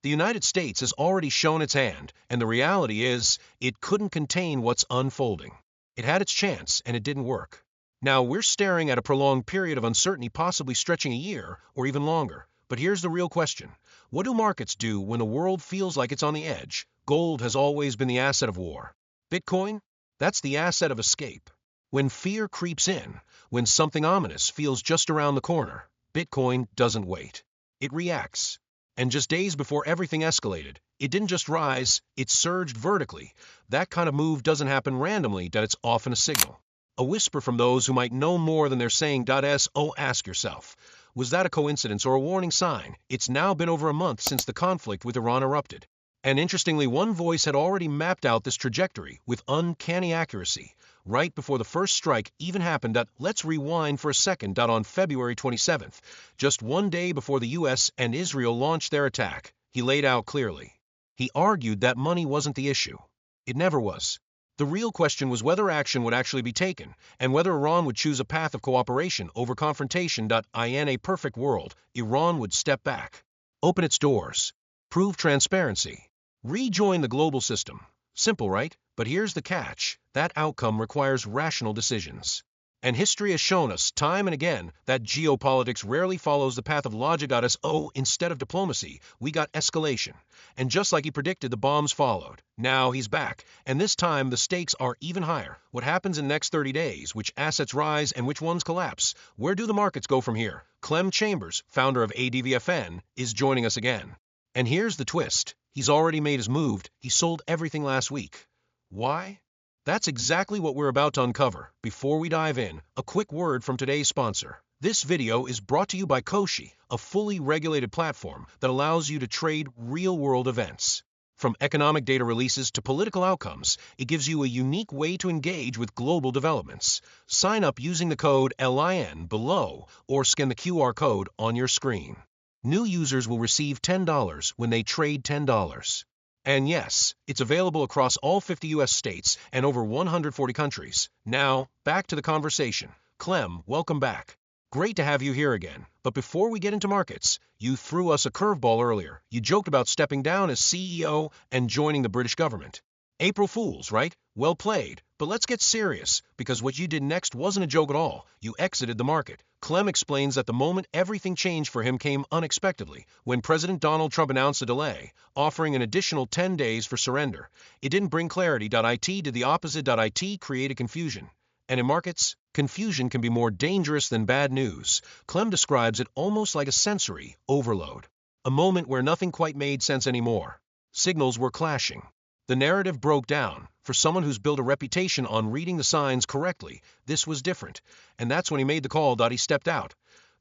The United States has already shown its hand, and the reality is, it couldn't contain what's unfolding. It had its chance, and it didn't work. Now we're staring at a prolonged period of uncertainty, possibly stretching a year or even longer. But here's the real question. What do markets do when the world feels like it's on the edge? Gold has always been the asset of war. Bitcoin? That's the asset of escape. When fear creeps in, when something ominous feels just around the corner, Bitcoin doesn't wait. It reacts. And just days before everything escalated, it didn't just rise, it surged vertically. That kind of move doesn't happen randomly, that it's often a signal. A whisper from those who might know more than they're saying. So ask yourself, was that a coincidence or a warning sign? It's now been over a month since the conflict with Iran erupted. And interestingly, one voice had already mapped out this trajectory with uncanny accuracy. Right before the first strike even happened. Let's rewind for a second. On February 27th, just one day before the US and Israel launched their attack, he laid out clearly. He argued that money wasn't the issue. It never was. The real question was whether action would actually be taken, and whether Iran would choose a path of cooperation over confrontation. In a perfect world, Iran would step back, open its doors, prove transparency, rejoin the global system. Simple, right? But here's the catch. That outcome requires rational decisions. And history has shown us time and again that geopolitics rarely follows the path of logic. So instead of diplomacy, we got escalation. And just like he predicted, the bombs followed. Now he's back, and this time the stakes are even higher. What happens in the next 30 days? Which assets rise and which ones collapse? Where do the markets go from here? Clem Chambers, founder of ADVFN, is joining us again. And here's the twist. He's already made his move. He sold everything last week. Why? That's exactly what we're about to uncover. Before we dive in, a quick word from today's sponsor. This video is brought to you by Koshi, a fully regulated platform that allows you to trade real-world events. From economic data releases to political outcomes, it gives you a unique way to engage with global developments. Sign up using the code LIN below or scan the QR code on your screen. New users will receive $10 when they trade $10. And yes, it's available across all 50 US states and over 140 countries. Now, back to the conversation. Clem, welcome back. Great to have you here again. But before we get into markets, you threw us a curveball earlier. You joked about stepping down as CEO and joining the British government. April Fools, right? Well played. But let's get serious, because what you did next wasn't a joke at all. You exited the market. Clem explains that the moment everything changed for him came unexpectedly, when President Donald Trump announced a delay, offering an additional 10 days for surrender. It didn't bring clarity. It did the opposite. It created confusion. And in markets, confusion can be more dangerous than bad news. Clem describes it almost like a sensory overload. A moment where nothing quite made sense anymore. Signals were clashing. The narrative broke down. For someone who's built a reputation on reading the signs correctly, this was different. And that's when he made the call. He stepped out.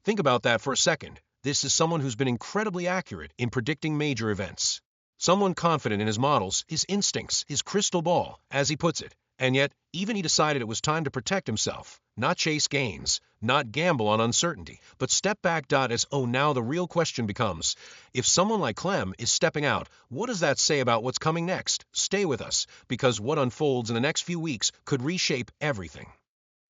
Think about that for a second. This is someone who's been incredibly accurate in predicting major events. Someone confident in his models, his instincts, his crystal ball, as he puts it. And yet, even he decided it was time to protect himself, not chase gains, not gamble on uncertainty, but step back. Now the real question becomes, if someone like Clem is stepping out, what does that say about what's coming next? Stay with us, because what unfolds in the next few weeks could reshape everything.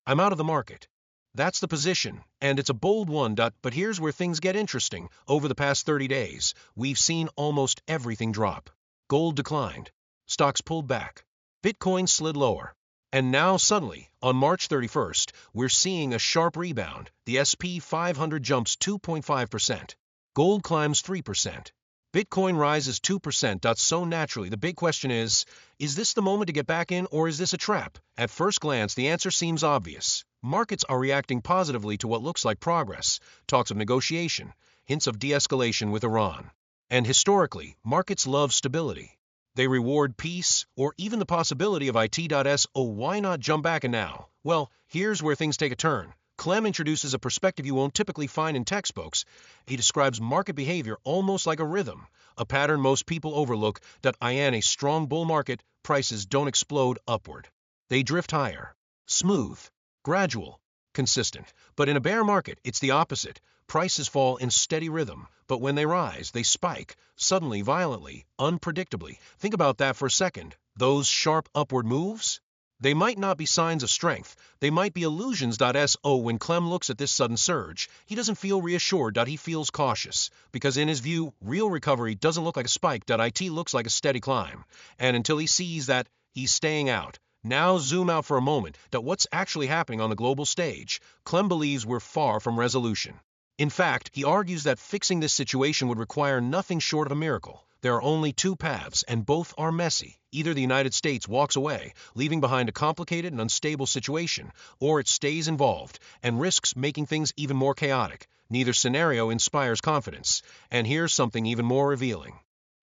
I'm out of the market. That's the position, and it's a bold one. But here's where things get interesting. Over the past 30 days, we've seen almost everything drop. Gold declined. Stocks pulled back. Bitcoin slid lower. And now suddenly, on March 31st, we're seeing a sharp rebound. The S&P 500 jumps 2.5%. Gold climbs 3%. Bitcoin rises 2%. So naturally, the big question is this the moment to get back in, or is this a trap? At first glance, the answer seems obvious. Markets are reacting positively to what looks like progress, talks of negotiation, hints of de-escalation with Iran. And historically, markets love stability. They reward peace, or even the possibility of it. Why not jump back and now? Well, here's where things take a turn. Clem introduces a perspective you won't typically find in textbooks. He describes market behavior almost like a rhythm, a pattern most people overlook. In a strong bull market, prices don't explode upward. They drift higher. Smooth, gradual, consistent. But in a bear market, it's the opposite. Prices fall in steady rhythm, but when they rise, they spike, suddenly, violently, unpredictably. Think about that for a second. Those sharp upward moves? They might not be signs of strength, they might be illusions. So when Clem looks at this sudden surge, he doesn't feel reassured. He feels cautious, because in his view, real recovery doesn't look like a spike. It looks like a steady climb. And until he sees that, he's staying out. Now zoom out for a moment to what's actually happening on the global stage. Clem believes we're far from resolution. In fact, he argues that fixing this situation would require nothing short of a miracle. There are only two paths, and both are messy. Either the United States walks away, leaving behind a complicated and unstable situation, or it stays involved and risks making things even more chaotic. Neither scenario inspires confidence. And here's something even more revealing.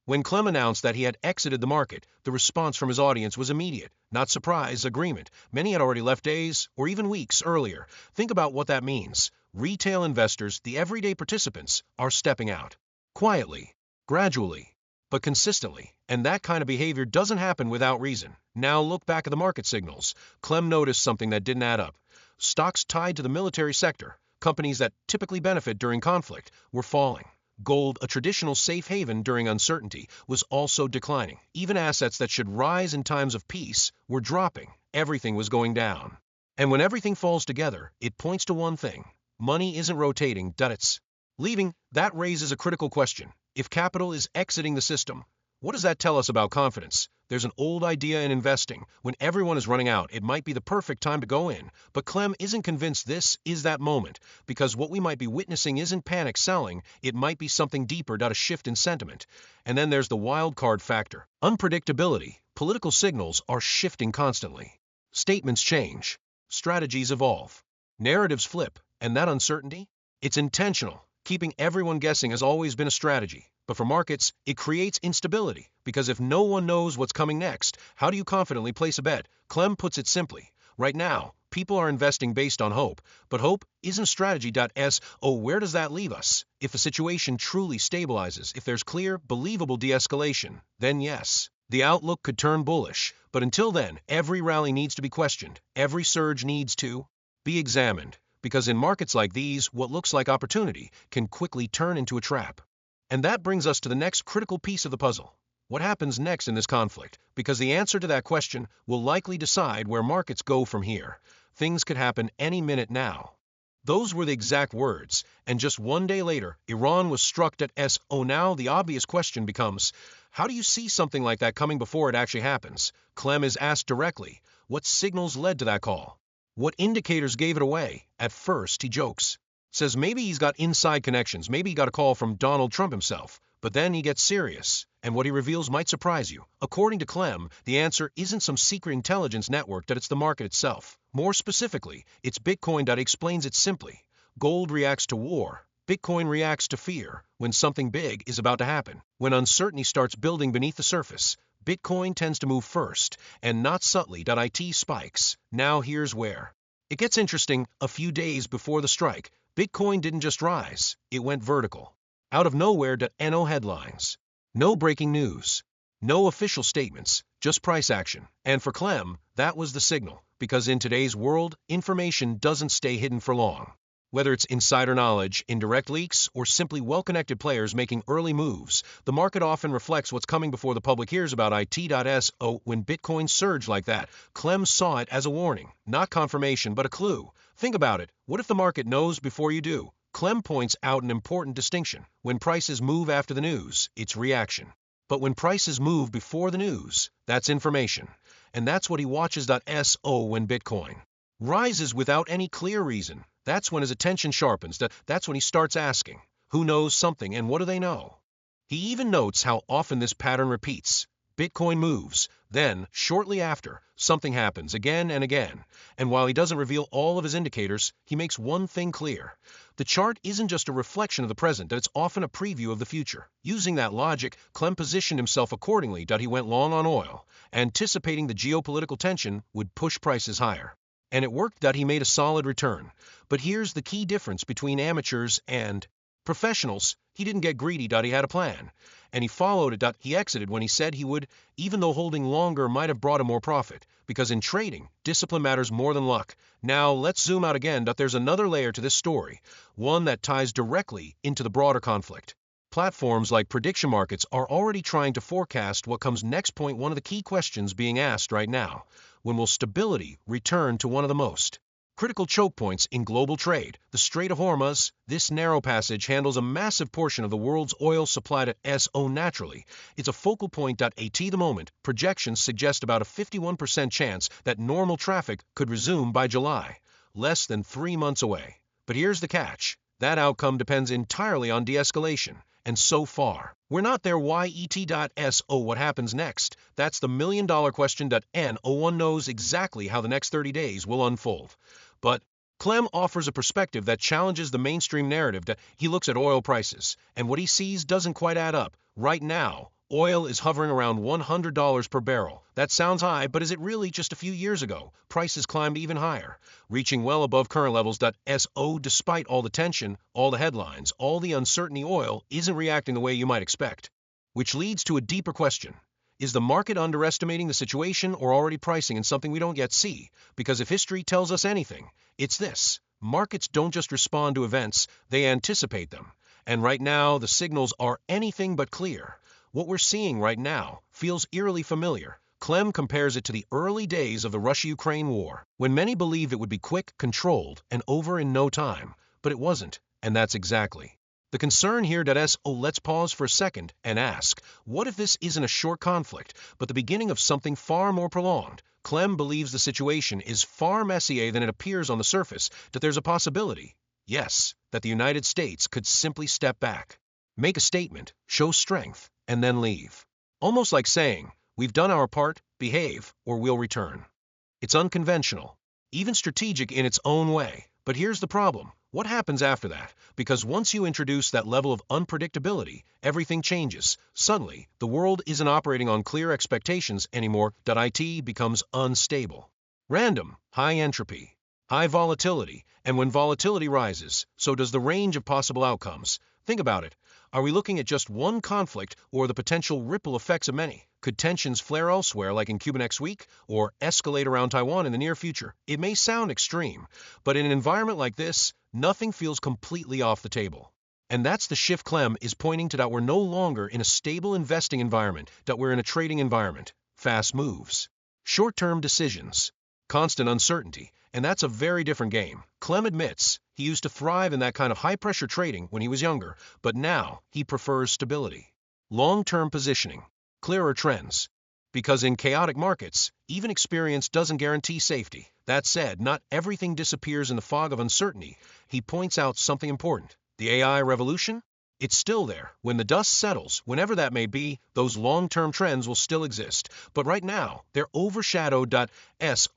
When Clem announced that he had exited the market, the response from his audience was immediate. Not surprise, agreement. Many had already left days or even weeks earlier. Think about what that means. Retail investors, the everyday participants, are stepping out. Quietly, gradually, but consistently. And that kind of behavior doesn't happen without reason. Now look back at the market signals. Clem noticed something that didn't add up. Stocks tied to the military sector, companies that typically benefit during conflict, were falling. Gold, a traditional safe haven during uncertainty, was also declining. Even assets that should rise in times of peace were dropping. Everything was going down. And when everything falls together, it points to one thing. Money isn't rotating, it's leaving. That raises a critical question. If capital is exiting the system, what does that tell us about confidence? There's an old idea in investing. When everyone is running out, it might be the perfect time to go in. But Clem isn't convinced this is that moment, because what we might be witnessing isn't panic selling, it might be something deeper, a shift in sentiment. And then there's the wild card factor. Unpredictability. Political signals are shifting constantly. Statements change. Strategies evolve. Narratives flip. And that uncertainty? It's intentional. Keeping everyone guessing has always been a strategy. But for markets, it creates instability, because if no one knows what's coming next, how do you confidently place a bet? Clem puts it simply. Right now, people are investing based on hope, but hope isn't strategy. Where does that leave us? If the situation truly stabilizes, if there's clear, believable de-escalation, then yes, the outlook could turn bullish. But until then, every rally needs to be questioned. Every surge needs to be examined. Because in markets like these, what looks like opportunity can quickly turn into a trap. And that brings us to the next critical piece of the puzzle. What happens next in this conflict? Because the answer to that question will likely decide where markets go from here. Things could happen any minute now. Those were the exact words, and just one day later, Iran was struck at Now the obvious question becomes, how do you see something like that coming before it actually happens? Clem is asked directly, what signals led to that call? What indicators gave it away? At first, he jokes. Says maybe he's got inside connections, maybe he got a call from Donald Trump himself. But then he gets serious, and what he reveals might surprise you. According to Clem, the answer isn't some secret intelligence network, it's the market itself. More specifically, it's Bitcoin that explains it simply. Gold reacts to war. Bitcoin reacts to fear. When something big is about to happen, when uncertainty starts building beneath the surface, Bitcoin tends to move first, and not subtly. It spikes. Now here's where it gets interesting. A few days before the strike, Bitcoin didn't just rise, it went vertical. Out of nowhere, no headlines, no breaking news, no official statements, just price action. And for Clem, that was the signal, because in today's world, information doesn't stay hidden for long. Whether it's insider knowledge, indirect leaks, or simply well-connected players making early moves, the market often reflects what's coming before the public hears about it. When Bitcoin surged like that, Clem saw it as a warning, not confirmation, but a clue. Think about it. What if the market knows before you do? Clem points out an important distinction. When prices move after the news, it's reaction. But when prices move before the news, that's information. And that's what he watches. When Bitcoin rises without any clear reason, that's when his attention sharpens. That's when he starts asking, who knows something and what do they know? He even notes how often this pattern repeats. Bitcoin moves, then, shortly after, something happens again and again. And while he doesn't reveal all of his indicators, he makes one thing clear. The chart isn't just a reflection of the present, it's often a preview of the future. Using that logic, Clem positioned himself accordingly. He went long on oil, anticipating the geopolitical tension would push prices higher. And it worked. He made a solid return. But here's the key difference between amateurs and professionals. He didn't get greedy. He had a plan. And he followed it. He exited when he said he would, even though holding longer might have brought him more profit. Because in trading, discipline matters more than luck. Now, let's zoom out again. There's another layer to this story, one that ties directly into the broader conflict. platforms like prediction markets are already trying to forecast what comes next. Point one of the key questions being asked right now: when will stability return to one of the most critical choke points in global trade, the Strait of Hormuz? This narrow passage handles a massive portion of the world's oil supply. Naturally, it's a focal point. At the moment, projections suggest about a 51% chance that normal traffic could resume by July, less than 3 months away. But here's the catch: that outcome depends entirely on de-escalation, and so far, we're not there. What happens next? That's the million-dollar question. No one knows exactly how the next 30 days will unfold. But Clem offers a perspective that challenges the mainstream narrative. He looks at oil prices, and what he sees doesn't quite add up. Right now, oil is hovering around $100 per barrel. That sounds high, but is it really? Just a few years ago, prices climbed even higher, reaching well above current levels. Despite all the tension, all the headlines, all the uncertainty, oil isn't reacting the way you might expect. Which leads to a deeper question. Is the market underestimating the situation or already pricing in something we don't yet see? Because if history tells us anything, it's this: markets don't just respond to events, they anticipate them. And right now, the signals are anything but clear. What we're seeing right now feels eerily familiar. Clem compares it to the early days of the Russia-Ukraine war, when many believed it would be quick, controlled, and over in no time. But it wasn't, and that's exactly the concern here. Let's pause for a second and ask, what if this isn't a short conflict, but the beginning of something far more prolonged? Clem believes the situation is far messier than it appears on the surface. That there's a possibility, yes, that the United States could simply step back, make a statement, show strength, and then leave. Almost like saying, we've done our part, behave, or we'll return. It's unconventional, even strategic in its own way. But here's the problem: what happens after that? Because once you introduce that level of unpredictability, everything changes. Suddenly, the world isn't operating on clear expectations anymore. It becomes unstable, random, high entropy, high volatility, and when volatility rises, so does the range of possible outcomes. Think about it. Are we looking at just one conflict or the potential ripple effects of many? Could tensions flare elsewhere like in Cuba next week, or escalate around Taiwan in the near future? It may sound extreme, but in an environment like this, nothing feels completely off the table. And that's the shift Clem is pointing to. That we're no longer in a stable investing environment, that we're in a trading environment. Fast moves, short-term decisions, constant uncertainty, and that's a very different game. Clem admits he used to thrive in that kind of high-pressure trading when he was younger, but now he prefers stability, long-term positioning, clearer trends. Because in chaotic markets, even experience doesn't guarantee safety. That said, not everything disappears in the fog of uncertainty. He points out something important: the AI revolution? It's still there. When the dust settles, whenever that may be, those long-term trends will still exist. But right now, they're overshadowed.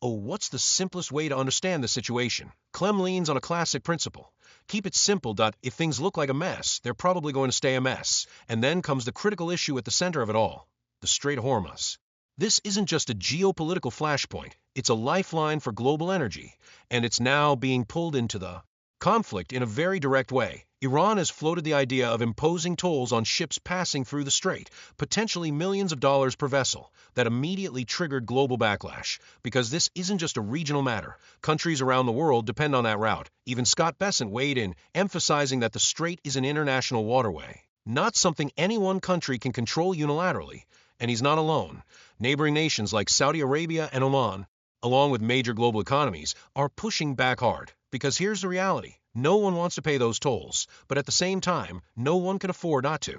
What's the simplest way to understand the situation? Clem leans on a classic principle: keep it simple. If things look like a mess, they're probably going to stay a mess. And then comes the critical issue at the center of it all: the Strait of Hormuz. This isn't just a geopolitical flashpoint, it's a lifeline for global energy, and it's now being pulled into the conflict in a very direct way. Iran has floated the idea of imposing tolls on ships passing through the strait, potentially millions of dollars per vessel. That immediately triggered global backlash, because this isn't just a regional matter. Countries around the world depend on that route. Even Scott Bessent weighed in, emphasizing that the strait is an international waterway, not something any one country can control unilaterally. And he's not alone. Neighboring nations like Saudi Arabia and Oman, along with major global economies, are pushing back hard. Because here's the reality: no one wants to pay those tolls, but at the same time, no one can afford not to.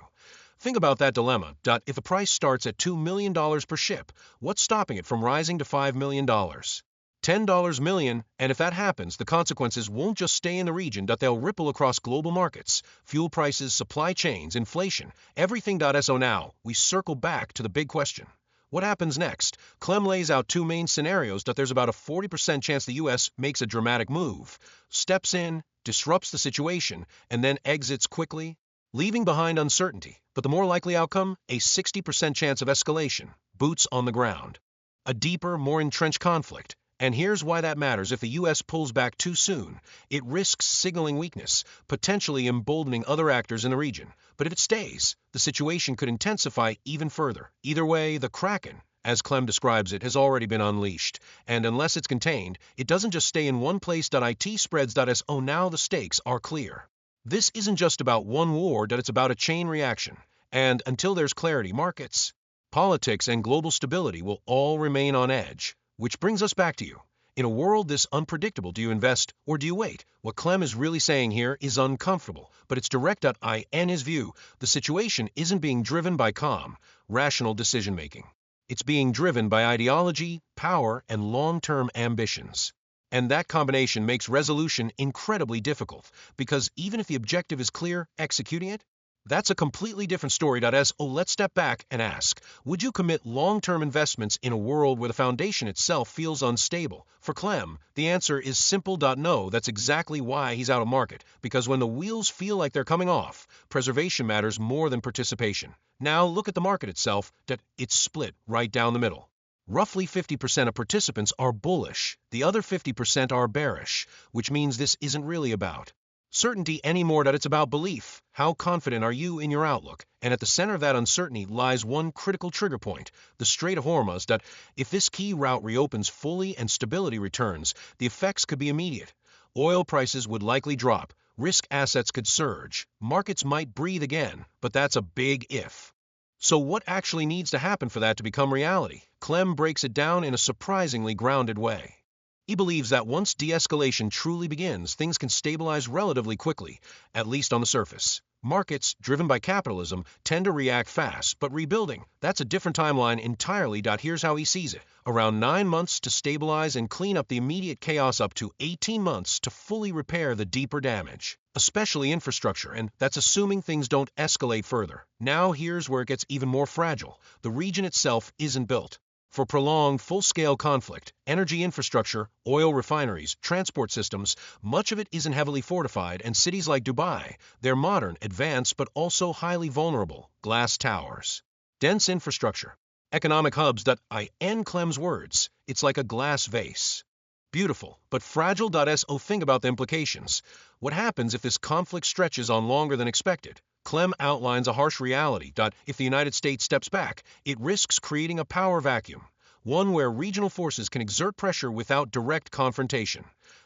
Think about that dilemma. If a price starts at $2 million per ship, what's stopping it from rising to $5 million? $10 million, and if that happens, the consequences won't just stay in the region. They'll ripple across global markets, fuel prices, supply chains, inflation, everything. So now, we circle back to the big question: what happens next? Clem lays out two main scenarios. There's about a 40% chance the U.S. makes a dramatic move, steps in, disrupts the situation, and then exits quickly, leaving behind uncertainty. But the more likely outcome, a 60% chance of escalation, boots on the ground, a deeper, more entrenched conflict. And here's why that matters: if the U.S. pulls back too soon, it risks signaling weakness, potentially emboldening other actors in the region. But if it stays, the situation could intensify even further. Either way, the Kraken, as Clem describes it, has already been unleashed. And unless it's contained, it doesn't just stay in one place. It spreads. Now the stakes are clear. This isn't just about one war, that it's about a chain reaction. And until there's clarity, markets, politics, and global stability will all remain on edge. Which brings us back to you. In a world this unpredictable, do you invest or do you wait? What Clem is really saying here is uncomfortable, but it's direct. In his view, the situation isn't being driven by calm, rational decision making. It's being driven by ideology, power, and long-term ambitions. And that combination makes resolution incredibly difficult, because even if the objective is clear, executing it, that's a completely different story. Let's step back and ask, would you commit long-term investments in a world where the foundation itself feels unstable? For Clem, the answer is simple. No, that's exactly why he's out of market, because when the wheels feel like they're coming off, preservation matters more than participation. Now look at the market itself, that it's split right down the middle. Roughly 50% of participants are bullish, the other 50% are bearish, which means this isn't really about certainty anymore, that it's about belief. How confident are you in your outlook? And at the center of that uncertainty lies one critical trigger point, the Strait of Hormuz, that if this key route reopens fully and stability returns, the effects could be immediate. Oil prices would likely drop, risk assets could surge, markets might breathe again, but that's a big if. So what actually needs to happen for that to become reality? Clem breaks it down in a surprisingly grounded way. He believes that once de-escalation truly begins, things can stabilize relatively quickly, at least on the surface. Markets, driven by capitalism, tend to react fast, but rebuilding, that's a different timeline entirely. Here's how he sees it. Around 9 months to stabilize and clean up the immediate chaos, up to 18 months to fully repair the deeper damage, especially infrastructure, and that's assuming things don't escalate further. Now here's where it gets even more fragile. The region itself isn't built for prolonged, full-scale conflict. Energy infrastructure, oil refineries, transport systems, much of it isn't heavily fortified, and cities like Dubai, they're modern, advanced, but also highly vulnerable. Glass towers, dense infrastructure, economic hubs. In Clem's words, it's like a glass vase. Beautiful, but fragile. Think about the implications. What happens if this conflict stretches on longer than expected? Clem outlines a harsh reality. If the United States steps back, it risks creating a power vacuum, one where regional forces can exert pressure without direct confrontation,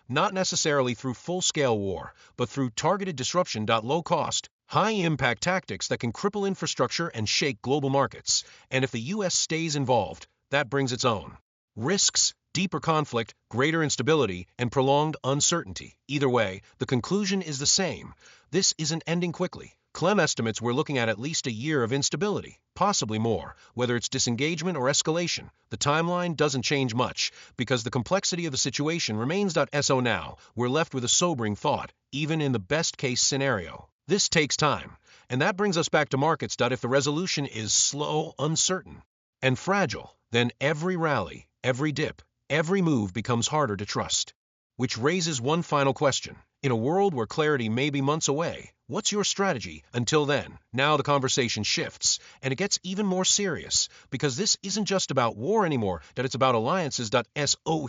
not necessarily through full-scale war, but through targeted disruption. Low-cost, high-impact tactics that can cripple infrastructure and shake global markets. And if the U.S. stays involved, that brings its own risks. Deeper conflict, greater instability, and prolonged uncertainty. Either way, the conclusion is the same. This isn't ending quickly. Clem estimates we're looking at least a year of instability, possibly more, whether it's disengagement or escalation. The timeline doesn't change much, because the complexity of the situation remains. So now, we're left with a sobering thought, even in the best-case scenario. This takes time, and that brings us back to markets. If the resolution is slow, uncertain, and fragile, then every rally, every dip, every move becomes harder to trust. Which raises one final question. In a world where clarity may be months away, what's your strategy until then? Now the conversation shifts, and it gets even more serious, because this isn't just about war anymore, that it's about alliances.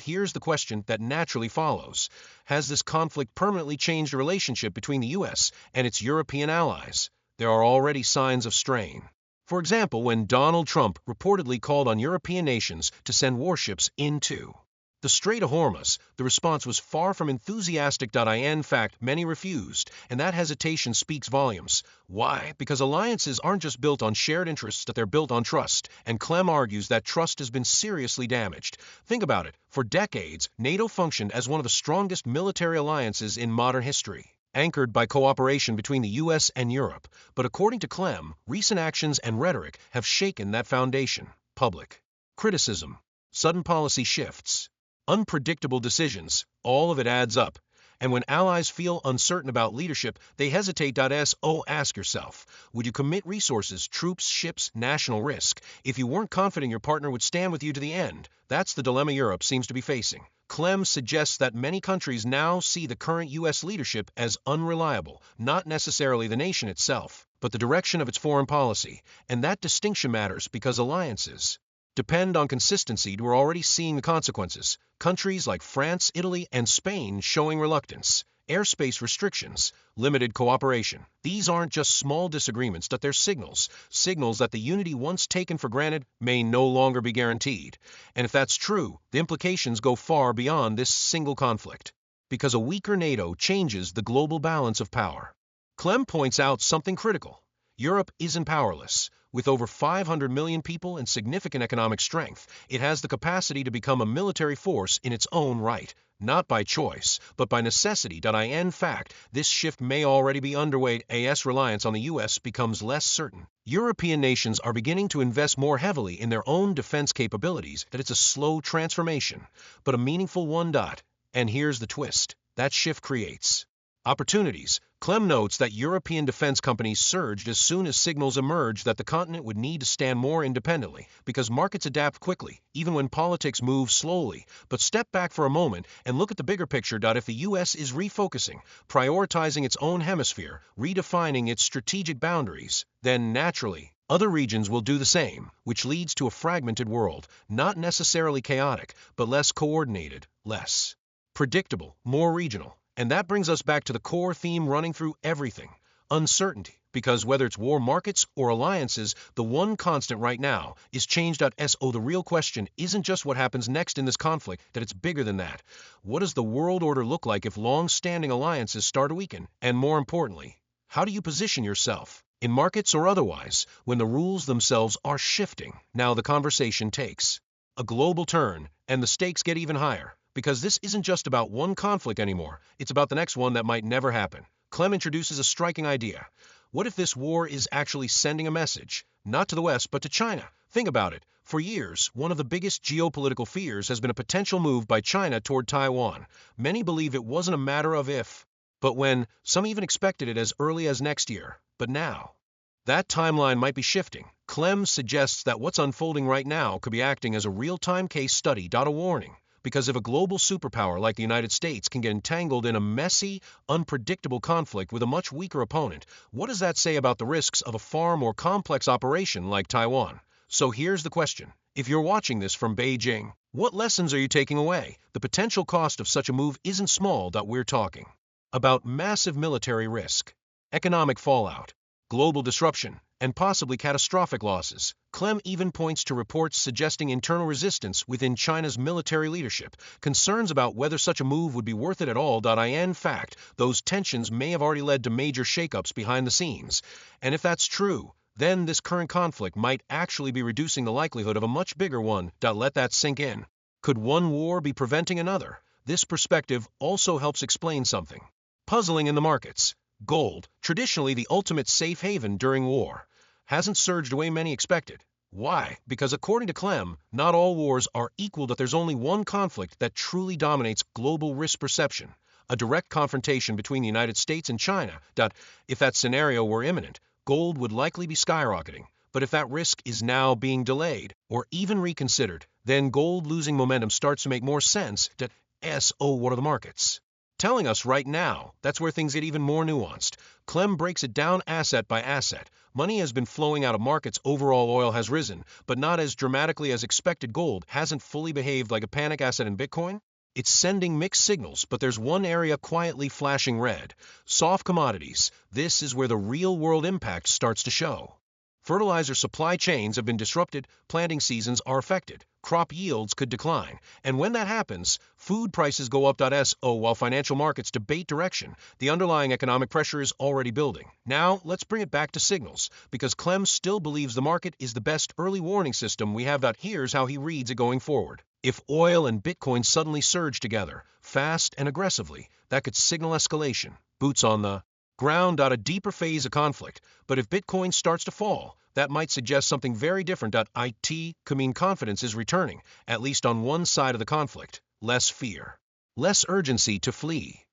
Here's the question that naturally follows. Has this conflict permanently changed the relationship between the U.S. and its European allies? There are already signs of strain. For example, when Donald Trump reportedly called on European nations to send warships into the Strait of Hormuz, the response was far from enthusiastic. In fact, many refused, and that hesitation speaks volumes. Why? Because alliances aren't just built on shared interests, that they're built on trust, and Clem argues that trust has been seriously damaged. Think about it. For decades, NATO functioned as one of the strongest military alliances in modern history, anchored by cooperation between the U.S. and Europe. But according to Clem, recent actions and rhetoric have shaken that foundation. Public criticism, sudden policy shifts, unpredictable decisions, all of it adds up. And when allies feel uncertain about leadership, they hesitate. Ask yourself, would you commit resources, troops, ships, national risk, if you weren't confident your partner would stand with you to the end? That's the dilemma Europe seems to be facing. Clem suggests that many countries now see the current U.S. leadership as unreliable, not necessarily the nation itself, but the direction of its foreign policy. And that distinction matters because alliances depend on consistency. We're already seeing the consequences. Countries like France, Italy, and Spain showing reluctance, airspace restrictions, limited cooperation. These aren't just small disagreements, but they're signals that the unity once taken for granted may no longer be guaranteed. And if that's true, the implications go far beyond this single conflict, because a weaker NATO changes the global balance of power. Clem points out something critical. Europe isn't powerless. With over 500 million people and significant economic strength, it has the capacity to become a military force in its own right, not by choice, but by necessity. In fact, this shift may already be underway as reliance on the US becomes less certain. European nations are beginning to invest more heavily in their own defense capabilities. That it's a slow transformation, but a meaningful one. And here's the twist. That shift creates opportunities. Clem notes that European defense companies surged as soon as signals emerged that the continent would need to stand more independently, because markets adapt quickly, even when politics move slowly. But step back for a moment and look at the bigger picture. If the US is refocusing, prioritizing its own hemisphere, redefining its strategic boundaries, then naturally, other regions will do the same, which leads to a fragmented world, not necessarily chaotic, but less coordinated, less predictable, more regional. And that brings us back to the core theme running through everything: uncertainty. Because whether it's war markets or alliances, the one constant right now is change. The real question isn't just what happens next in this conflict, that it's bigger than that. What does the world order look like if long-standing alliances start to weaken? And more importantly, how do you position yourself, in markets or otherwise, when the rules themselves are shifting? Now the conversation takes a global turn, and the stakes get even higher. Because this isn't just about one conflict anymore, it's about the next one that might never happen. Clem introduces a striking idea. What if this war is actually sending a message, not to the West, but to China? Think about it. For years, one of the biggest geopolitical fears has been a potential move by China toward Taiwan. Many believe it wasn't a matter of if, but when. Some even expected it as early as next year. But now, that timeline might be shifting. Clem suggests that what's unfolding right now could be acting as a real-time case study. A warning. Because if a global superpower like the United States can get entangled in a messy, unpredictable conflict with a much weaker opponent, what does that say about the risks of a far more complex operation like Taiwan? So here's the question. If you're watching this from Beijing, what lessons are you taking away? The potential cost of such a move isn't small. We're talking about massive military risk, economic fallout, global disruption, and possibly catastrophic losses. Clem even points to reports suggesting internal resistance within China's military leadership, concerns about whether such a move would be worth it at all. In fact, those tensions may have already led to major shakeups behind the scenes. And if that's true, then this current conflict might actually be reducing the likelihood of a much bigger one. Let that sink in. Could one war be preventing another? This perspective also helps explain something puzzling in the markets. Gold, traditionally the ultimate safe haven during war, hasn't surged the way many expected. Why? Because according to Clem, not all wars are equal. There's only one conflict that truly dominates global risk perception: a direct confrontation between the United States and China. If that scenario were imminent, gold would likely be skyrocketing. But if that risk is now being delayed or even reconsidered, then gold losing momentum starts to make more sense. What are the markets telling us right now? That's where things get even more nuanced. Clem breaks it down asset by asset. Money has been flowing out of markets. Overall oil has risen, but not as dramatically as expected. Gold hasn't fully behaved like a panic asset in Bitcoin. It's sending mixed signals, but there's one area quietly flashing red: soft commodities. This is where the real-world impact starts to show. Fertilizer supply chains have been disrupted, planting seasons are affected, crop yields could decline, and when that happens, food prices go up. While financial markets debate direction, the underlying economic pressure is already building. Now, let's bring it back to signals, because Clem still believes the market is the best early warning system we have. Here's how he reads it going forward. If oil and Bitcoin suddenly surge together, fast and aggressively, that could signal escalation, boots on the ground. A deeper phase of conflict. But if Bitcoin starts to fall, that might suggest something very different. It could mean confidence is returning, at least on one side of the conflict. Less fear, less urgency to flee.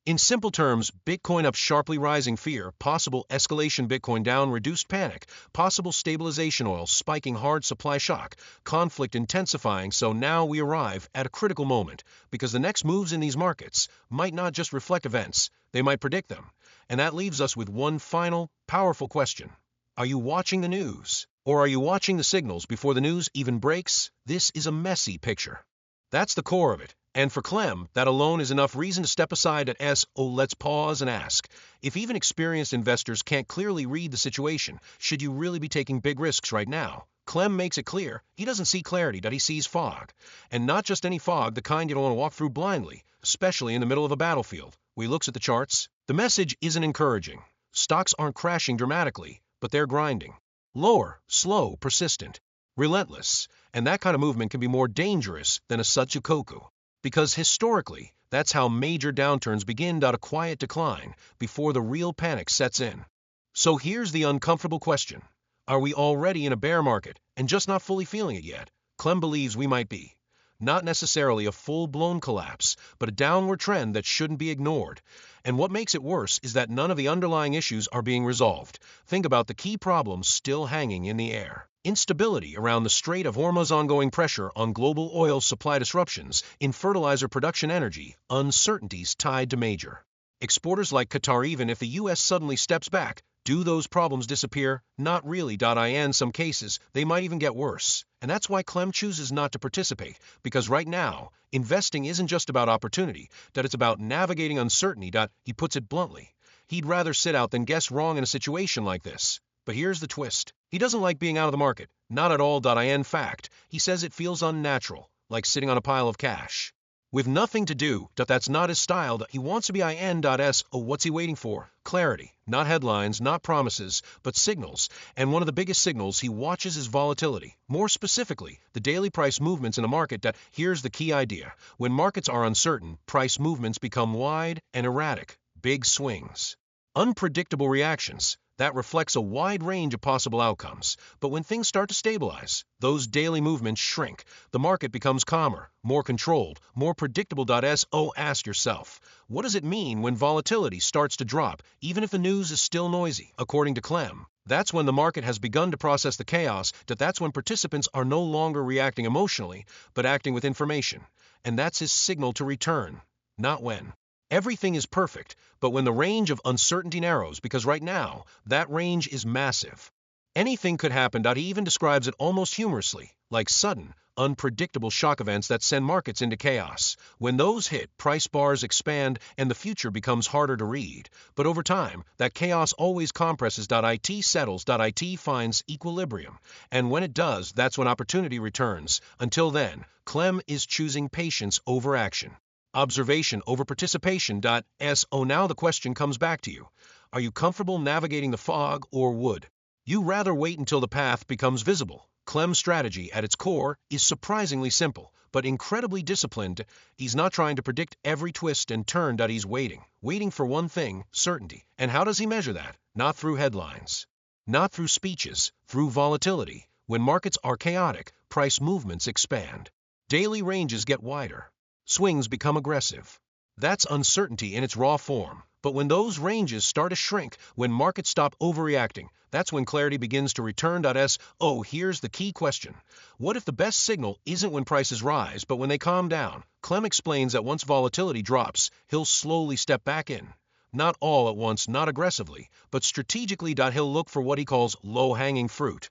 In simple terms, Bitcoin up, sharply rising fear, possible escalation; Bitcoin down, reduced panic, possible stabilization; oil spiking, hard supply shock, conflict intensifying. So now we arrive at a critical moment, because the next moves in these markets might not just reflect events, they might predict them. And that leaves us with one final, powerful question. Are you watching the news? Or are you watching the signals before the news even breaks? This is a messy picture. That's the core of it. And for Clem, that alone is enough reason to step aside. Let's pause and ask, if even experienced investors can't clearly read the situation, should you really be taking big risks right now? Clem makes it clear he doesn't see clarity, he sees fog. And not just any fog, the kind you don't want to walk through blindly, especially in the middle of a battlefield. He looks at the charts. The message isn't encouraging. stocks aren't crashing dramatically, but they're grinding. Lower, slow, persistent, relentless, and that kind of movement can be more dangerous than a Sudoku. Because historically, that's how major downturns begin a quiet decline before the real panic sets in. So here's the uncomfortable question. Are we already in a bear market and just not fully feeling it yet? Clem believes we might be. Not necessarily a full-blown collapse, but a downward trend that shouldn't be ignored. And what makes it worse is that none of the underlying issues are being resolved. Think about the key problems still hanging in the air. Instability around the Strait of Hormuz, ongoing pressure on global oil supply, disruptions in fertilizer production, energy, uncertainties tied to major exporters like Qatar. Even if the U.S. suddenly steps back, do those problems disappear? Not really. In some cases, they might even get worse. And that's why Clem chooses not to participate, because right now, investing isn't just about opportunity, that it's about navigating uncertainty. He puts it bluntly. He'd rather sit out than guess wrong in a situation like this. But here's the twist. He doesn't like being out of the market. Not at all. In fact, he says it feels unnatural, like sitting on a pile of cash with nothing to do. That's not his style. He wants to be what's he waiting for? Clarity. Not headlines, not promises, but signals. And one of the biggest signals he watches is volatility. More specifically, the daily price movements in a market. Here's the key idea. When markets are uncertain, price movements become wide and erratic. Big swings. Unpredictable reactions. That reflects a wide range of possible outcomes. But when things start to stabilize, those daily movements shrink. The market becomes calmer, more controlled, more predictable. Ask yourself, what does it mean when volatility starts to drop, even if the news is still noisy? According to Clem, that's when the market has begun to process the chaos. That's when participants are no longer reacting emotionally, but acting with information. And that's his signal to return. Not when everything is perfect, but when the range of uncertainty narrows, because right now, that range is massive. Anything could happen. He even describes it almost humorously, like sudden, unpredictable shock events that send markets into chaos. When those hit, price bars expand and the future becomes harder to read. But over time, that chaos always compresses. It settles. It finds equilibrium. And when it does, that's when opportunity returns. Until then, Clem is choosing patience over action. Observation over participation. Now the question comes back to you. Are you comfortable navigating the fog, or would you rather wait until the path becomes visible? Clem's strategy at its core is surprisingly simple, but incredibly disciplined. He's not trying to predict every twist and turn. He's waiting for one thing, certainty. And how does he measure that? Not through headlines, not through speeches, through volatility. When markets are chaotic, price movements expand. Daily ranges get wider. Swings become aggressive. That's uncertainty in its raw form. But when those ranges start to shrink, when markets stop overreacting, that's when clarity begins to return. Here's the key question. What if the best signal isn't when prices rise, but when they calm down? Clem explains that once volatility drops, he'll slowly step back in. Not all at once, not aggressively, but strategically. He'll look for what he calls low-hanging fruit.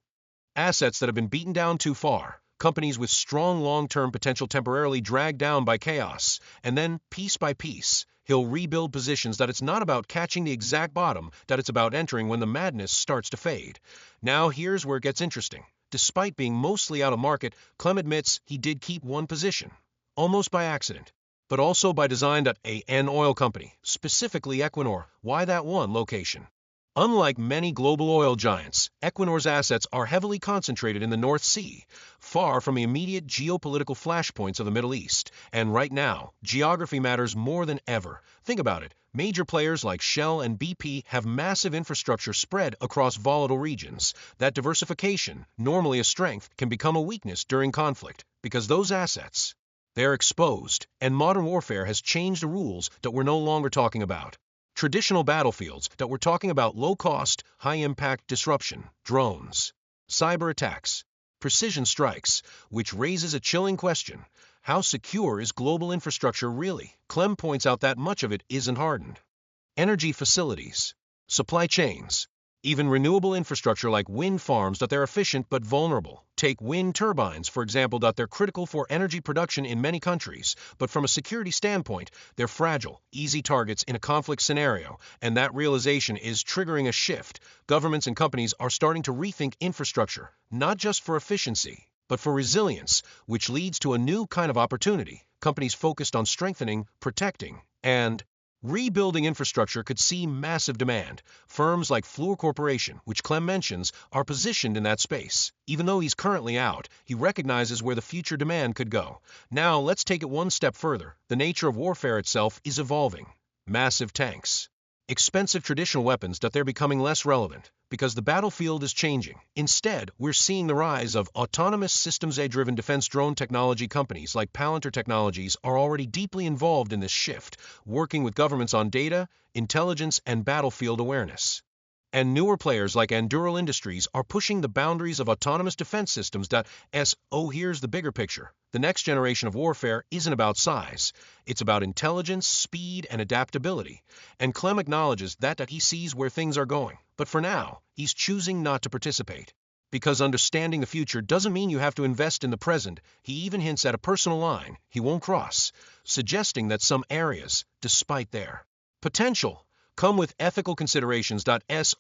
Assets that have been beaten down too far. Companies with strong long-term potential temporarily dragged down by chaos, and then, piece by piece, he'll rebuild positions. It's not about catching the exact bottom, it's about entering when the madness starts to fade. Now here's where it gets interesting. Despite being mostly out of market, Clem admits he did keep one position, almost by accident, but also by design. An oil company, specifically Equinor. Why that one location? Unlike many global oil giants, Equinor's assets are heavily concentrated in the North Sea, far from the immediate geopolitical flashpoints of the Middle East. And right now, geography matters more than ever. Think about it. Major players like Shell and BP have massive infrastructure spread across volatile regions. That diversification, normally a strength, can become a weakness during conflict, because those assets, they're exposed, and modern warfare has changed the rules. We're no longer talking about traditional battlefields. We're talking about low-cost, high-impact disruption, drones, cyber attacks, precision strikes, which raises a chilling question. How secure is global infrastructure really? Clem points out that much of it isn't hardened. Energy facilities, supply chains, even renewable infrastructure like wind farms. They're efficient but vulnerable. Take wind turbines, for example. They're critical for energy production in many countries, but from a security standpoint, they're fragile, easy targets in a conflict scenario, and that realization is triggering a shift. Governments and companies are starting to rethink infrastructure, not just for efficiency, but for resilience, which leads to a new kind of opportunity. Companies focused on strengthening, protecting, and Rebuilding infrastructure could see massive demand. Firms like Fluor Corporation, which Clem mentions, are positioned in that space. Even though he's currently out, he recognizes where the future demand could go. Now, let's take it one step further. The nature of warfare itself is evolving. Massive tanks, expensive traditional weapons, that they're becoming less relevant because the battlefield is changing. Instead, we're seeing the rise of autonomous systems AI-driven defense drone technology. Companies like Palantir Technologies are already deeply involved in this shift, working with governments on data, intelligence, and battlefield awareness. And newer players like Anduril Industries are pushing the boundaries of autonomous defense systems. Here's the bigger picture. The next generation of warfare isn't about size. It's about intelligence, speed, and adaptability. And Clem acknowledges that he sees where things are going. But for now, he's choosing not to participate. Because understanding the future doesn't mean you have to invest in the present. He even hints at a personal line he won't cross, suggesting that some areas, despite their potential, come with ethical considerations.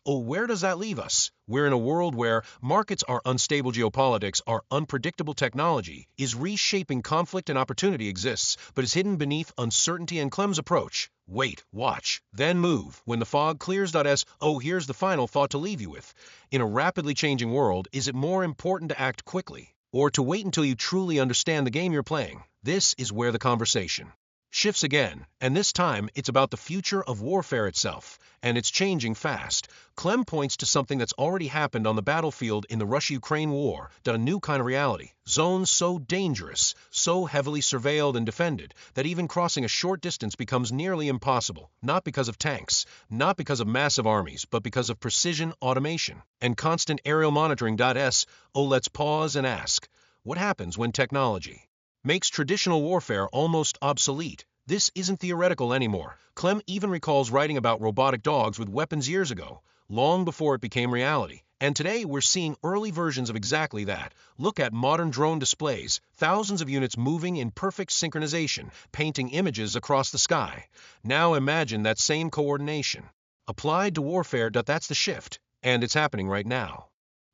Where does that leave us? We're in a world where markets are unstable, geopolitics are unpredictable, technology is reshaping, conflict and opportunity exists, but is hidden beneath uncertainty. And Clem's approach: wait, watch, then move. When the fog clears. Here's the final thought to leave you with. In a rapidly changing world, is it more important to act quickly or to wait until you truly understand the game you're playing? This is where the conversation shifts again, and this time it's about the future of warfare itself, and it's changing fast. Clem points to something that's already happened on the battlefield in the Russia-Ukraine war, a new kind of reality. Zones so dangerous, so heavily surveilled and defended, that even crossing a short distance becomes nearly impossible, not because of tanks, not because of massive armies, but because of precision, automation, and constant aerial monitoring. Let's pause and ask, what happens when technology makes traditional warfare almost obsolete? This isn't theoretical anymore. Clem even recalls writing about robotic dogs with weapons years ago, long before it became reality. And today we're seeing early versions of exactly that. Look at modern drone displays, thousands of units moving in perfect synchronization, painting images across the sky. Now imagine that same coordination applied to warfare. That's the shift, and it's happening right now.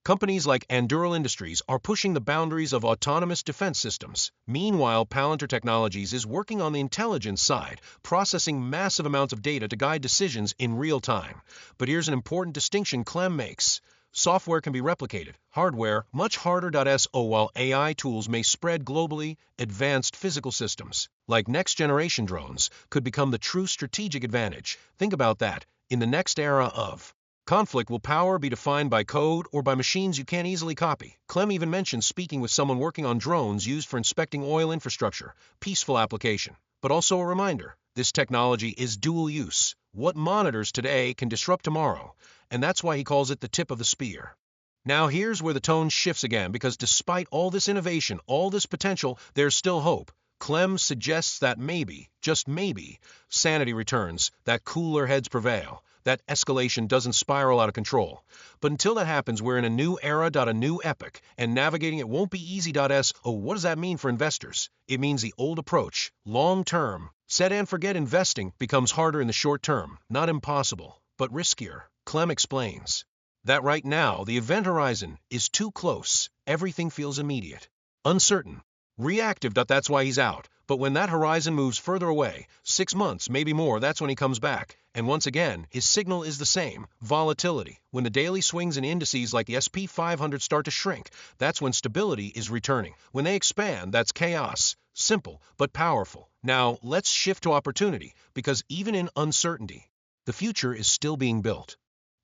Companies like Anduril Industries are pushing the boundaries of autonomous defense systems. Meanwhile, Palantir Technologies is working on the intelligence side, processing massive amounts of data to guide decisions in real time. But here's an important distinction Clem makes. Software can be replicated, hardware much harder. While AI tools may spread globally, advanced physical systems, like next-generation drones, could become the true strategic advantage. Think about that. In the next era of conflict, will power be defined by code or by machines you can't easily copy? Clem even mentions speaking with someone working on drones used for inspecting oil infrastructure. Peaceful application, but also a reminder. This technology is dual use. What monitors today can disrupt tomorrow, and that's why he calls it the tip of the spear. Now here's where the tone shifts again, because despite all this innovation, all this potential, there's still hope. Clem suggests that maybe, just maybe, sanity returns, that cooler heads prevail, that escalation doesn't spiral out of control. But until that happens, we're in a new era, a new epoch, and navigating it won't be easy. What does that mean for investors? It means the old approach, long-term, set and forget investing, becomes harder in the short term. Not impossible, but riskier. Clem explains that right now the event horizon is too close. Everything feels immediate, uncertain, reactive. That's why he's out. But when that horizon moves further away, 6 months, maybe more, that's when he comes back. And once again, his signal is the same: volatility. When the daily swings in indices like the S&P 500 start to shrink, that's when stability is returning. When they expand, that's chaos. Simple, but powerful. Now, let's shift to opportunity, because even in uncertainty, the future is still being built.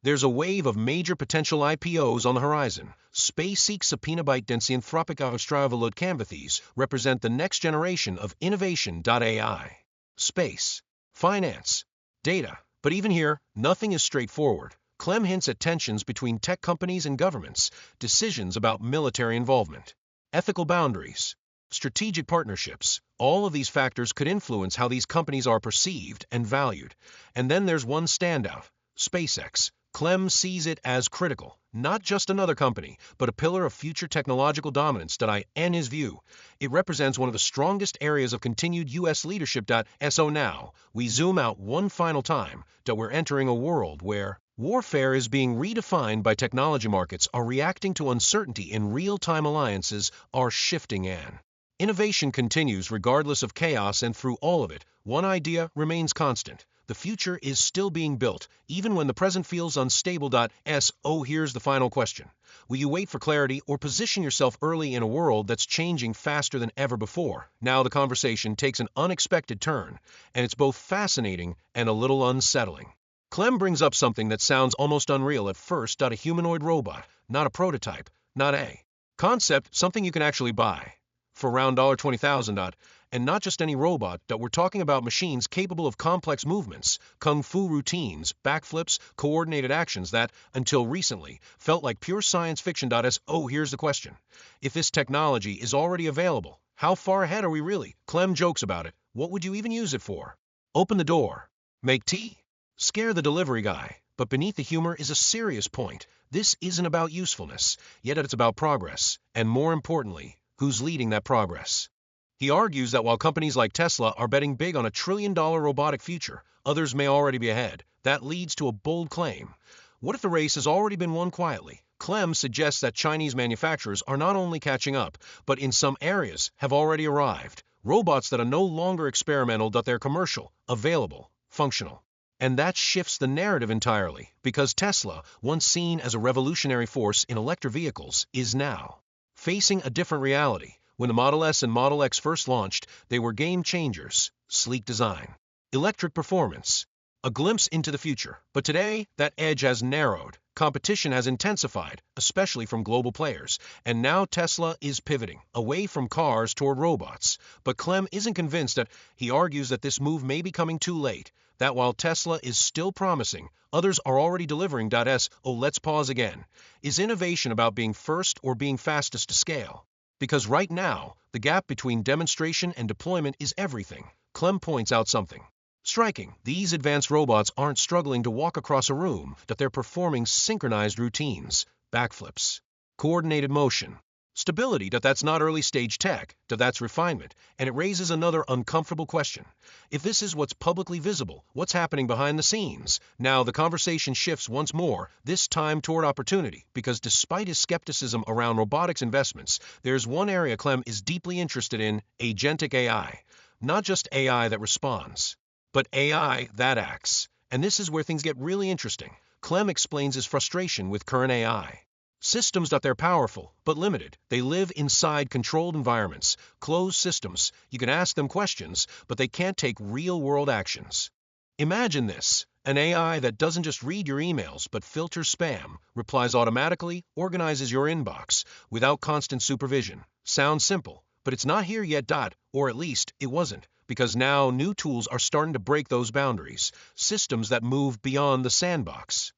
There's a wave of major potential IPOs on the horizon. SpaceX, Apinabyte, and Anthropic Australia Canvathes represent the next generation of innovation. AI, space, finance, data. But even here, nothing is straightforward. Clem hints at tensions between tech companies and governments, decisions about military involvement, ethical boundaries, strategic partnerships. All of these factors could influence how these companies are perceived and valued. And then there's one standout: SpaceX. Clem sees it as critical, not just another company, but a pillar of future technological dominance. In his view, it represents one of the strongest areas of continued U.S. leadership. Now, we zoom out one final time. We're entering a world where warfare is being redefined by technology. Markets are reacting to uncertainty in real-time. Alliances are shifting, and innovation continues regardless of chaos. And through all of it, one idea remains constant: The future is still being built, even when the present feels unstable. So here's the final question. Will you wait for clarity or position yourself early in a world that's changing faster than ever before? Now the conversation takes an unexpected turn, and it's both fascinating and a little unsettling. Clem brings up something that sounds almost unreal at first. A humanoid robot, not a prototype, not a concept, something you can actually buy for around $20,000. And not just any robot. We're talking about machines capable of complex movements, kung fu routines, backflips, coordinated actions that, until recently, felt like pure science fiction. So here's the question. If this technology is already available, how far ahead are we really? Clem jokes about it. What would you even use it for? Open the door. Make tea. Scare the delivery guy. But beneath the humor is a serious point. This isn't about usefulness, yet it's about progress. And more importantly, who's leading that progress? He argues that while companies like Tesla are betting big on a trillion-dollar robotic future, others may already be ahead. That leads to a bold claim. What if the race has already been won quietly? Clem suggests that Chinese manufacturers are not only catching up, but in some areas have already arrived. Robots that are no longer experimental, they're commercial, available, functional. And that shifts the narrative entirely, because Tesla, once seen as a revolutionary force in electric vehicles, is now facing a different reality. When the Model S and Model X first launched, they were game changers. Sleek design, electric performance, a glimpse into the future. But today, that edge has narrowed. Competition has intensified, especially from global players. And now Tesla is pivoting away from cars toward robots. But Clem isn't convinced. He argues that this move may be coming too late. That while Tesla is still promising, others are already delivering. Let's pause again. Is innovation about being first or being fastest to scale? Because right now, the gap between demonstration and deployment is everything. Clem points out something striking. These advanced robots aren't struggling to walk across a room, they're performing synchronized routines, backflips, coordinated motion, stability. That's not early-stage tech, that's refinement. And it raises another uncomfortable question. If this is what's publicly visible, what's happening behind the scenes? Now the conversation shifts once more, this time toward opportunity, because despite his skepticism around robotics investments, there's one area Clem is deeply interested in: agentic AI. Not just AI that responds, but AI that acts. And this is where things get really interesting. Clem explains his frustration with current AI systems. They're powerful, but limited. They live inside controlled environments, closed systems. You can ask them questions, but they can't take real-world actions. Imagine this: an AI that doesn't just read your emails, but filters spam, replies automatically, organizes your inbox, without constant supervision. Sounds simple, but it's not here yet. Or at least, it wasn't. Because now new tools are starting to break those boundaries. Systems that move beyond the sandbox,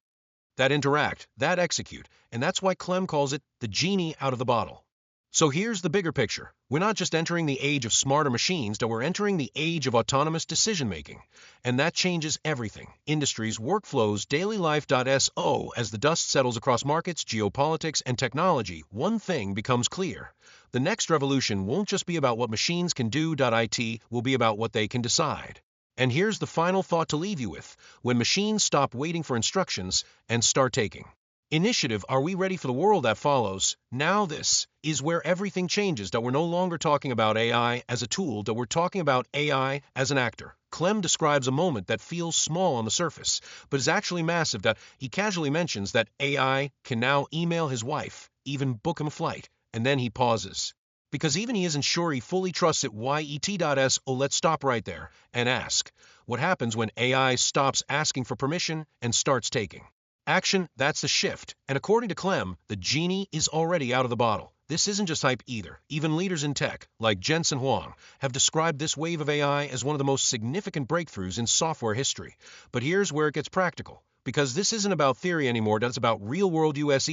that interact, that execute, and that's why Clem calls it the genie out of the bottle. So here's the bigger picture. We're not just entering the age of smarter machines, we're entering the age of autonomous decision-making. And that changes everything: industries, workflows, daily life. So as the dust settles across markets, geopolitics, and technology, one thing becomes clear. The next revolution won't just be about what machines can do. It will be about what they can decide. And here's the final thought to leave you with. When machines stop waiting for instructions and start taking initiative, are we ready for the world that follows? Now this is where everything changes. We're no longer talking about AI as a tool, we're talking about AI as an actor. Clem describes a moment that feels small on the surface, but is actually massive. He casually mentions that AI can now email his wife, even book him a flight, and then he pauses. Because even he isn't sure he fully trusts it. So let's stop right there and ask, what happens when AI stops asking for permission and starts taking action? That's the shift. And according to Clem, the genie is already out of the bottle. This isn't just hype either. Even leaders in tech, like Jensen Huang, have described this wave of AI as one of the most significant breakthroughs in software history. But here's where it gets practical. Because this isn't about theory anymore, it's about real-world use.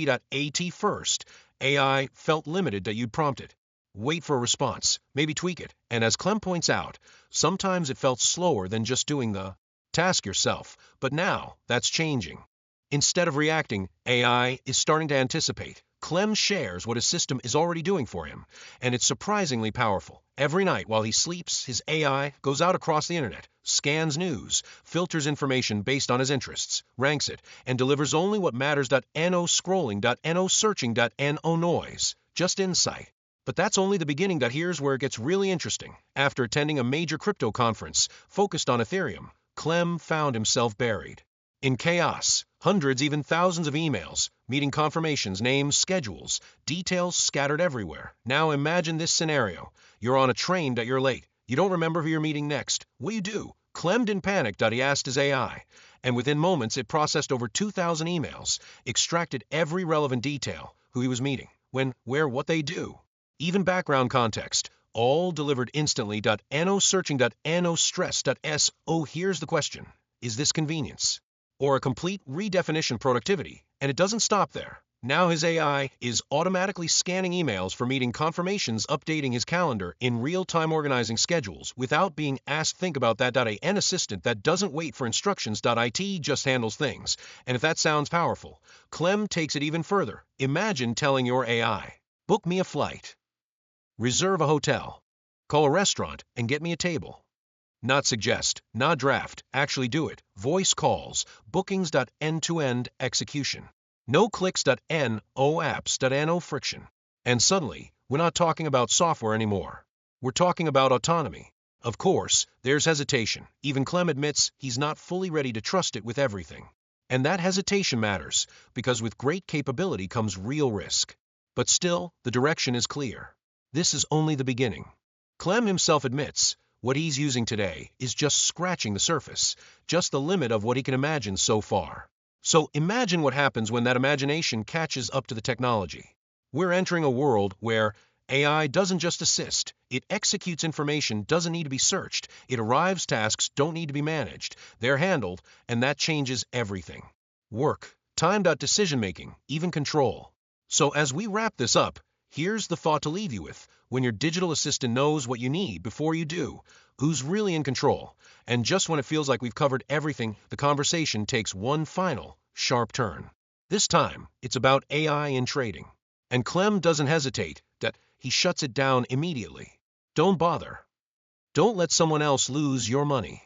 First, AI felt limited. You'd prompt it, wait for a response, maybe tweak it. And as Clem points out, sometimes it felt slower than just doing the task yourself. But now, that's changing. Instead of reacting, AI is starting to anticipate. Clem shares what his system is already doing for him, and it's surprisingly powerful. Every night while he sleeps, his AI goes out across the internet, scans news, filters information based on his interests, ranks it, and delivers only what matters. No scrolling, no searching, no noise, just insight. But that's only the beginning. Here's where it gets really interesting. After attending a major crypto conference focused on Ethereum, Clem found himself buried in chaos, hundreds, even thousands of emails, meeting confirmations, names, schedules, details scattered everywhere. Now imagine this scenario. You're on a train that you're late. You don't remember who you're meeting next. What do you do? Clem didn't panic. He asked his AI, and within moments it processed over 2,000 emails, extracted every relevant detail, who he was meeting, when, where, what they do, even background context, all delivered instantly. No searching, no stress. Oh, here's the question. Is this convenience? Or a complete redefinition productivity? And it doesn't stop there. Now his AI is automatically scanning emails for meeting confirmations, updating his calendar, in real time organizing schedules, without being asked. Think about that. An assistant that doesn't wait for instructions. IT just handles things. And if that sounds powerful, Clem takes it even further. Imagine telling your AI, book me a flight, reserve a hotel, call a restaurant, and get me a table. Not suggest, not draft, actually do it. Voice calls, bookings. End-to-end execution. No clicks. No apps. No friction. And suddenly, we're not talking about software anymore. We're talking about autonomy. Of course, there's hesitation. Even Clem admits he's not fully ready to trust it with everything. And that hesitation matters, because with great capability comes real risk. But still, the direction is clear. This is only the beginning. Clem himself admits, what he's using today is just scratching the surface, just the limit of what he can imagine so far. So imagine what happens when that imagination catches up to the technology. We're entering a world where AI doesn't just assist, it executes. Information doesn't need to be searched, it arrives. Tasks don't need to be managed, they're handled, and that changes everything. Work, time. Decision-making, even control. So as we wrap this up, here's the thought to leave you with. When your digital assistant knows what you need before you do, who's really in control? And just when it feels like we've covered everything, the conversation takes one final, sharp turn. This time, it's about AI in trading. And Clem doesn't hesitate. He shuts it down immediately. Don't bother. Don't let someone else lose your money.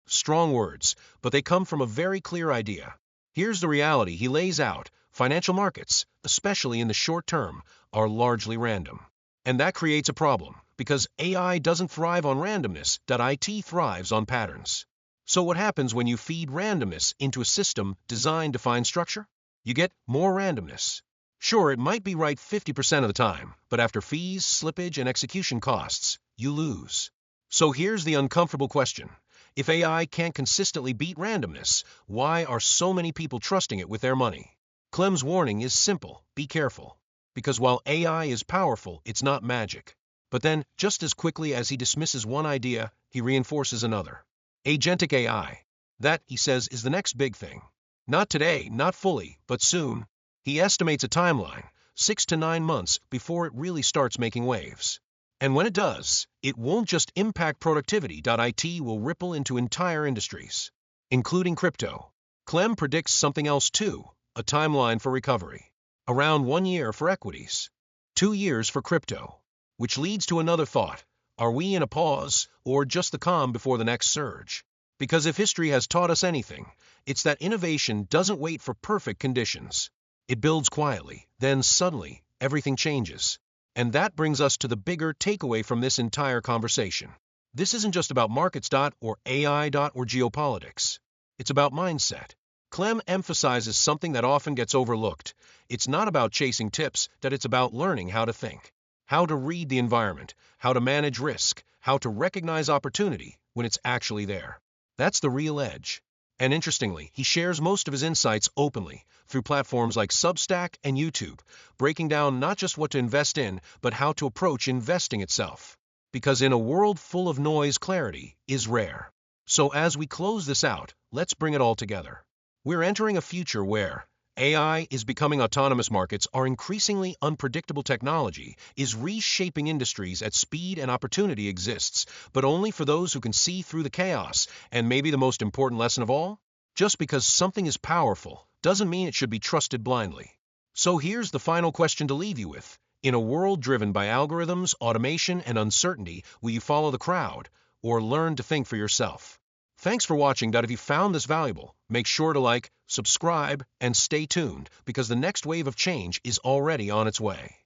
Strong words, but they come from a very clear idea. Here's the reality he lays out. Financial markets, especially in the short term, are largely random. And that creates a problem, because AI doesn't thrive on randomness. IT thrives on patterns. So what happens when you feed randomness into a system designed to find structure? You get more randomness. Sure, it might be right 50% of the time, but after fees, slippage, and execution costs, you lose. So here's the uncomfortable question. If AI can't consistently beat randomness, why are so many people trusting it with their money? Clem's warning is simple: be careful. Because while AI is powerful, it's not magic. But then, just as quickly as he dismisses one idea, he reinforces another. Agentic AI. That, he says, is the next big thing. Not today, not fully, but soon. He estimates a timeline, 6 to 9 months, before it really starts making waves. And when it does, it won't just impact productivity. IT will ripple into entire industries, including crypto. Clem predicts something else too, a timeline for recovery. Around 1 year for equities, 2 years for crypto. Which leads to another thought. Are we in a pause, or just the calm before the next surge? Because if history has taught us anything, it's that innovation doesn't wait for perfect conditions. It builds quietly, then suddenly, everything changes. And that brings us to the bigger takeaway from this entire conversation. This isn't just about markets. Or AI. Or geopolitics. It's about mindset. Clem emphasizes something that often gets overlooked. It's not about chasing tips, it's about learning how to think, how to read the environment, how to manage risk, how to recognize opportunity when it's actually there. That's the real edge. And interestingly, he shares most of his insights openly through platforms like Substack and YouTube, breaking down not just what to invest in, but how to approach investing itself. Because in a world full of noise, clarity is rare. So as we close this out, let's bring it all together. We're entering a future where AI is becoming autonomous. Markets are increasingly unpredictable. Technology is reshaping industries at speed, and opportunity exists, but only for those who can see through the chaos. And maybe the most important lesson of all? Just because something is powerful doesn't mean it should be trusted blindly. So here's the final question to leave you with. In a world driven by algorithms, automation, and uncertainty, will you follow the crowd or learn to think for yourself? Thanks for watching. If you found this valuable, make sure to like, subscribe, and stay tuned, because the next wave of change is already on its way.